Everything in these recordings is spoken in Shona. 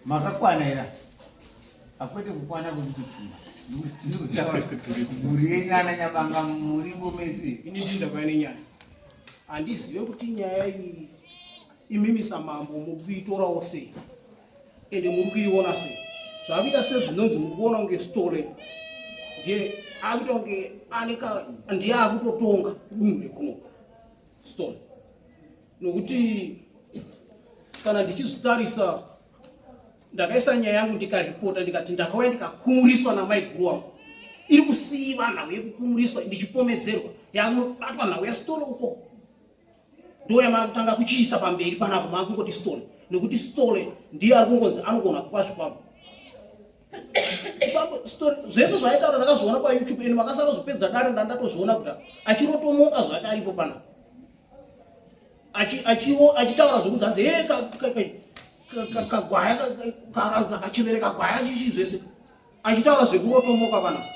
makakwana era akwete kukwana kuti chuma muri yenyana Nyabanga murimbo mese ini ndinda kwaine nyaya handizive kuti nyaya iyi imimisa mambo mukuitorawo sei ende muri kuiona sei zvakuita sezvinonzi muri kuona kunge Sithole ndiye akuita kunge ndiye akutotonga kudunhu rekuno Sithole nokuti kana ndichizvitarisa ndakaisa nyaya yangu ndikaripota ndikati ndakauya ndikakumuriswa namai guru wangu iri kusiiva nhau yekukumuriswa ndichipomedzerwa yamubatwa nhau yaSithole uko ndo yamakutanga kuchiisa pamberi panapo makungoti Sithole nekuti Sithole ndiye arikungonzi anogona kupa zvipambo zvese zvaitaura ndakazoona paYouTube ende makasara zopedza dare ndatozviona kuti achirotomoka zvake aripo panapo achitaura zvokuzanzi kagwaya karadza kachivereka gwaya chichi zvese achitaura zvekurotomoka panapo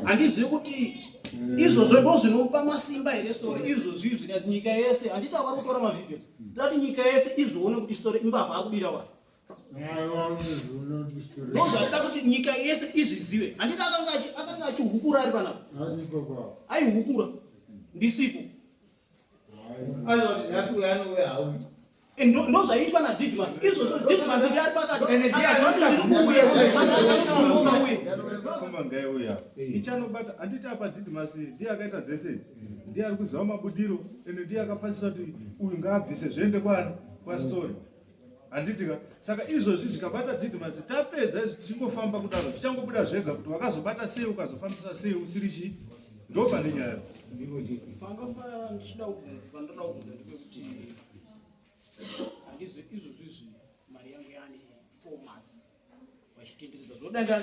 handizivi kuti izvozvo ndo zvinopa masimba here Sithole izvozvi zvinozi nyika yese handiti avari kutora mavhidhios tati nyika yese izvoone kuti Sithole imbavha akubira vanhu ndozvatida kuti nyika yese izvizive handiti akanga achihukura ari panapo aihukura ndisipo ndozvaitwa naDidmus izvozvo Didmus ndiari pakati ichanobata handiti apa Didmus ndiye akaita dzese idzi ndiye ari kuziva mabudiro ende ndiye akapasisa kuti uyu ngaabvise zviende kwaSithole handitika saka izvozvi zvikabata Didmus tapedza tichingofamba kudaro zvichangobuda zvega kuti wakazobata sei ukazofambisa sei usiri chii ndopa nenyaya pangamba ndichida kuvandoda kubvunza ndepekuti handizve izvozvizvi mari yangu yaane 4 months vachitenderedza zvodaenda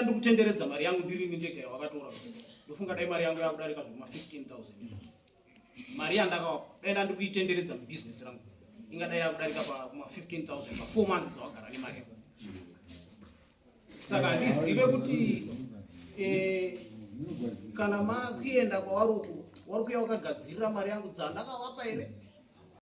ndiri kutenderedza mari yangu ndirini ndega yawakatora ndofunga dai mari yangu yakudarika zvoma 15,000 mari yandakaenda ndiri kuitenderedza mubhizinesi rangu ingadai yakudarika kuma 15,000 pa 4 months dzawagara nemari yangu saka handizive kuti kana makuenda kwavari uku vari kuya vakagadzirira mari yangu dzandakavapa here